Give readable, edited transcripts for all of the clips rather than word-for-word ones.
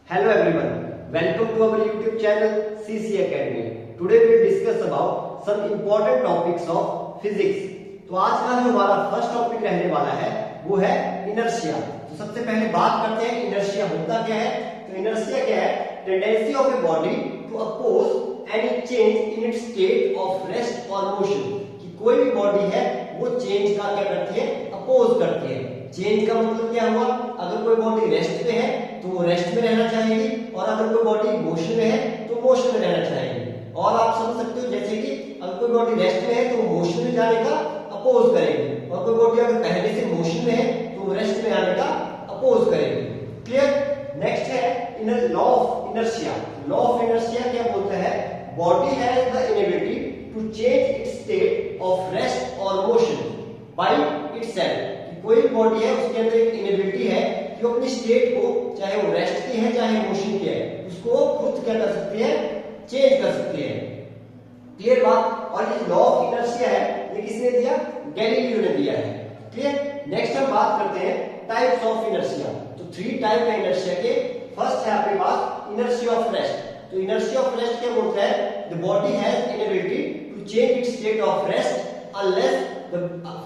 Hello everyone, welcome to our YouTube channel CC Academy. Today we will discuss about some important topics of physics. तो आज का जो हमारा first topic रहने वाला है वो है इनर्शिया. तो सबसे पहले बात करते हैं इनर्शिया होता क्या है. तो इनर्शिया क्या है? Tendency of a body to oppose any change in its state of rest और मोशन. कि कोई भी बॉडी है वो चेंज का क्या करती है? अपोज करती है. चेंज का मतलब क्या हुआ? अगर कोई बॉडी रेस्ट पे है तो वो रेस्ट में रहना चाहेगी, और अगर कोई बॉडी मोशन में है तो मोशन में रहना चाहेगी. और आप समझ सकते हो जैसे कि अगर कोई बॉडी रेस्ट में है तो वो मोशन में जाने का अपोज करेगी, और कोई बॉडी अगर पहले से मोशन में है तो वो रेस्ट में आने का अपोज करेगी. क्लियर? नेक्स्ट है inner law of inertia. Law of inertia क्या बोलता है? Body has the inability to change its state of rest और मोशन बाय इटसेल्फ. कोई बॉडी है उसके अंदर एक इनेबिलिटी है कि वो अपनी स्टेट को, चाहे वो रेस्ट की है चाहे मोशन की है, उसको खुद क्या कर सकती है? चेंज कर सकती है. क्लियर बात? और ये लॉ ऑफ इनर्शिया है ये किसने दिया? गैलीलियो ने दिया है. क्लियर? नेक्स्ट हम बात करते हैं टाइप्स ऑफ इनर्शिया. तो 3 टाइप है इनर्शिया के. फर्स्ट है आपके पास इनर्शिया ऑफ रेस्ट. तो इनर्शिया ऑफ रेस्ट क्या बोलता है? The body has inability to change its state of rest unless the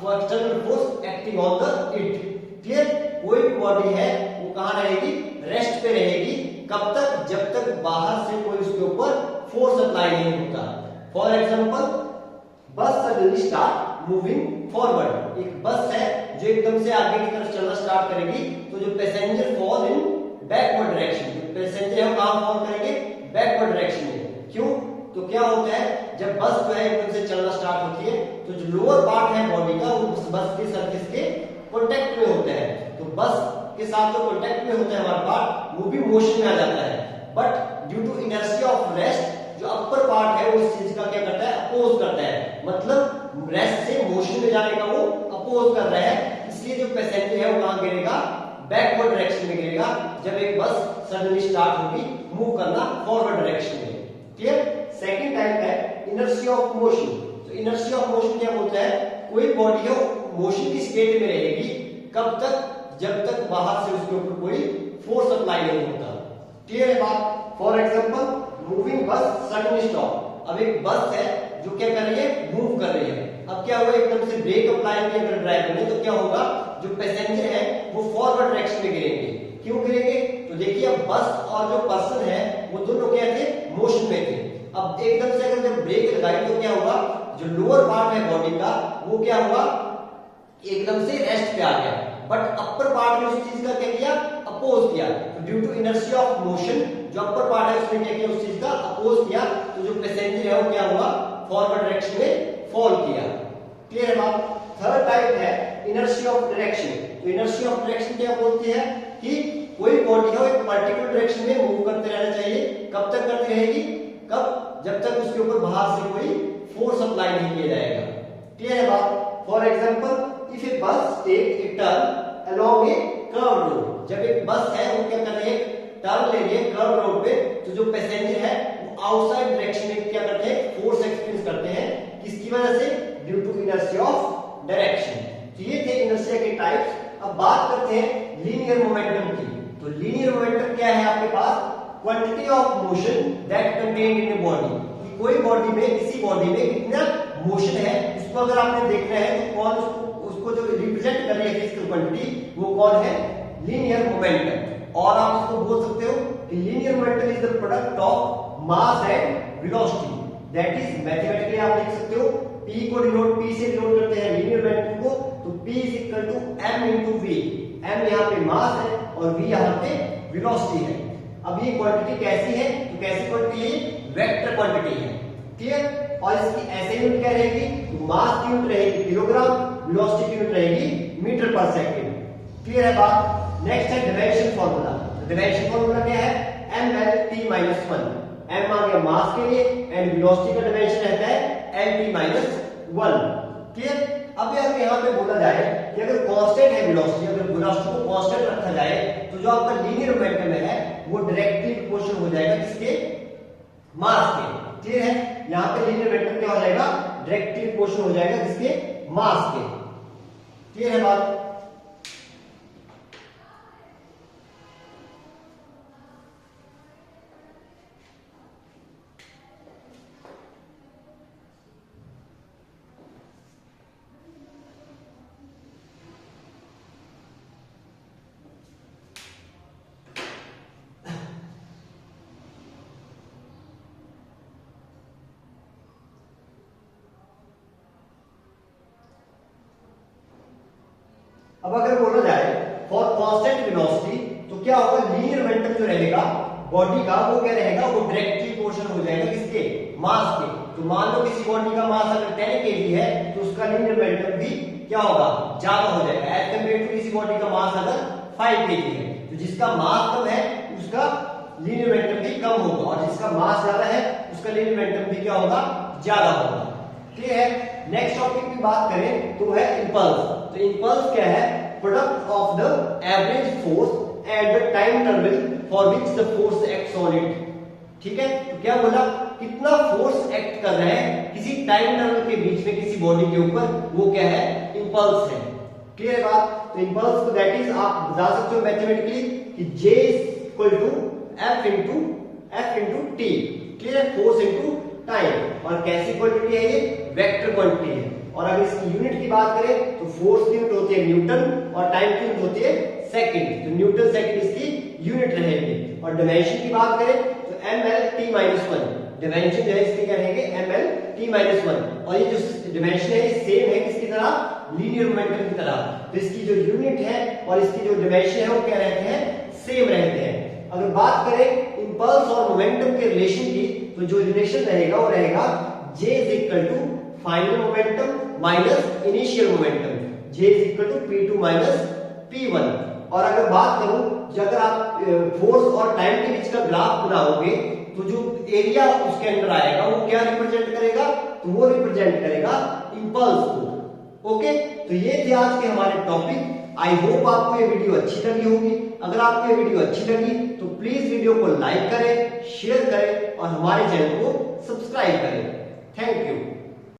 external force acting on the it. Clear? कोई भी बॉडी है वो कहां रहेगी? रेस्ट पे रहेगी. कब तक? जब तक बाहर से कोई उसके ऊपर फोर्स अप्लाई नहीं होता. फॉर एग्जांपल, बस सडनली स्टार्ट मूविंग फॉरवर्ड. एक बस है जो एकदम से आगे की तरफ चलना स्टार्ट करेगी, तो जो passenger fall in backward direction. जो पैसेंजर है वो कहां फॉल करेंगे? बैकवर्ड डायरेक्शन में. क्यों? तो क्या होता है जब बस जो है एकदम से चलना स्टार्ट होती है तो जो लोअर पार्ट है बॉडी का वो उस बस के सरफेस के कांटेक्ट में होता है. तो बस के साथ जो कांटेक्ट में होता है हमारा पार्ट वो भी मोशन में आ जाता है. But due to inertia of rest जो अपर पार्ट है वो इस चीज का क्या करता है? अपोज करता है. मतलब रेस्ट से मोशन में जाने का वो अपोज कर रहा है. इसलिए जो पैसेंजर है वो कहां गिरेगा? बैकवर्ड डायरेक्शन में गिरेगा जब एक बस सडनली स्टार्ट होगी मूव करना फॉरवर्ड डायरेक्शन में. क्लियर? सेकंड टाइप है इनर्शिया ऑफ मोशन. तो इनर्शिया ऑफ मोशन क्या बोलता है? कोई बॉडी है मोशन की स्टेट में रहेगी. कब तक? जब तक बाहर से उसके ऊपर कोई फोर्स अप्लाई नहीं होता. क्लियर है बात? फॉर एग्जांपल, मूविंग बस सडनली स्टॉप. अब एक बस है जो क्या कर रही है? मूव कर रही है. अब क्या हुआ? एकदम से ब्रेक अप्लाई किया अगर ड्राइवर ने तो क्या होगा? जो पैसेंजर है वो फॉरवर्ड डायरेक्शन में गिरेंगे. क्यों गिरेंगे? तो देखिए अब बस और जो पर्सन है वो दोनों क्या थे? मोशन में थे. अब एकदम से अगर जब ब्रेक लगाई तो क्या होगा? जो लोअर पार्ट है बॉडी का वो क्या हुआ? एकदम से रेस्ट पे आ गया. बट अपर पार्ट ने उस चीज का क्या किया? अपोज किया. तो due to inertia of motion जो अपर पार्ट है उसने क्या किया? उस चीज का अपोज किया. तो जो पैसेंजर है वो क्या हुआ? फॉरवर्ड डायरेक्शन में फॉल किया. क्लियर है बात? थर्ड टाइप है इनर्शिया ऑफ डायरेक्शन. तो इनर्शिया ऑफ डायरेक्शन क्या बोलती है? कि कोई बॉडी है एक पर्टिकुलर डायरेक्शन में मूव करते रहना चाहिए. कब तक करती रहेगी? कब? जब तक उसके ऊपर बाहर से कोई फोर्स अप्लाई नहीं किया जाएगा. क्लियर है बात? For example, if a bus take a turn along a curve road. जब एक बस है वो क्या कर रही है? टर्न ले रही है कर्व रोड पे, तो जो पैसेंजर है वो आउटसाइड डायरेक्शन में क्या करते हैं? फोर्स एक्सपीरियंस करते हैं. किसकी वजह से? Due to inertia of direction. तो ये थे इनर्शिया के टाइप्स. अब बात करते हैं लीनियर मोमेंटम की. तो लीनियर मोमेंटम क्या है आपके पास? Quantity of motion that contained in a body. कि कोई बॉडी में, किसी बॉडी में कितना मोशन है उसको अगर आपने देखना है तो कौन उसको जो रिप्रेजेंट कर रही है फिजिकल क्वांटिटी वो कौन है? Linear momentum. और आप इसको बोल सकते हो कि linear momentum is the product of mass and velocity. That is mathematically आप लिख सकते हो P को डिनोट, P से डिनोट करते हैं लीनियर मोमेंटम को. तो P is equal to m into v. m यहाँ पे मास है और v यहाँ पे वेलोसिटी है. अब ये क्वांटिटी कैसी है? तो कैसी क्वांटिटी है? वेक्टर क्वांटिटी है. क्लियर? और इसकी ऐसे यूनिट क्या रहेगी? तो मास की यूनिट रहेगी किलोग्राम, वेलोसिटी की यूनिट रहेगी मीटर पर सेकंड. क्लियर है बात? नेक्स्ट है डायमेंशन फार्मूला. तो डायमेंशन फार्मूला क्या है? mL/t-1. m आ गया मास के लिए एंड वेलोसिटी का डायमेंशन रहता है lt-1. क्लियर? अब अगर यहाँ पे बोला जाए कि अगर कांस्टेंट है वेलोसिटी, अगर वेलोसिटी को कांस्टेंट रखा जाए तो जो आपका लीनियर मोमेंटम है वो डायरेक्टली प्रोपोर्शनल हो जाएगा किसके? मास के. क्लियर है? यहाँ पे लीनियर मोमेंटम क्या हो जाएगा? डायरेक्टली प्रोपोर्शनल हो जाएगा किसके? मास के. क्लियर है बात? अब अगर बोला जाए फॉर कांस्टेंट वेलोसिटी तो क्या होगा, लीनियर मोमेंटम जो रहेगा बॉडी का वो क्या रहेगा, वो डायरेक्टली प्रोपोर्शनल हो जाएगा किसके, मास के। तो मान लो किसी बॉडी का मास अगर 10 kg है तो उसका लीनियर मोमेंटम भी क्या होगा, ज्यादा हो जाएगा एज कंपेयर टू किसी बॉडी का मास अगर 5 kg है। तो जिसका मास कम है उसका लीनियर मोमेंटम भी कम होगा, और जिसका मास ज्यादा है उसका लीनियर मोमेंटम भी क्या होगा, ज्यादा होगा। क्लियर है। नेक्स्ट टॉपिक की बात करें तो है इंपल्स। तो इंपल्स क्या है, product of the average force at the time interval for which the force acts on it. ठीक है, तो क्या बोला, कितना फोर्स एक्ट कर रहा है किसी टाइम इंटरवल के बीच में किसी बॉडी के ऊपर, वो क्या है, इंपल्स है। क्लियर है बात। तो इंपल्स को दैट इज आप बता सकते हो मैथमेटिकली कि J equal to F into T. Clear है, फोर्स इंटू टाइम। और कैसी क्वांटिटी है, ये वेक्टर क्वांटिटी है। और अगर इसकी यूनिट की बात करें तो फोर्स की यूनिट होती है न्यूटन और टाइम की यूनिट होती है सेकंड। तो न्यूटन सेकंड इसकी यूनिट रहेगी। और डायमेंशन की बात करें तो ml/t-1 डायमेंशन जो है इसके क्या रहेंगे, ml/t-1। और ये जो डायमेंशन है ये सेम है किसकी तरह, लीनियर मोमेंटम की तरह। तो इसकी जो यूनिट है और इसकी जो डायमेंशन है वो क्या रहते हैं, सेम रहते हैं। अगर बात करें इंपल्स और मोमेंटम के रिलेशन की तो जो रिलेशन रहेगा वो रहेगा J is equal to final momentum minus initial momentum. J is equal to P2 minus P1। और अगर बात करूं अगर आप फोर्स और टाइम के बीच का ग्राफ बनाओगे तो जो एरिया उसके अंदर आएगा वो क्या रिप्रेजेंट करेगा, तो वो रिप्रेजेंट करेगा इंपल्स को। ओके, तो ये थे आज के हमारे टॉपिक। आई होप आपको ये वीडियो अच्छी लगी होगी। अगर आपको ये वीडियो अच्छी लगी तो प्लीज वीडियो को लाइक करें, शेयर करें और हमारे चैनल को सब्सक्राइब करें। Thank you.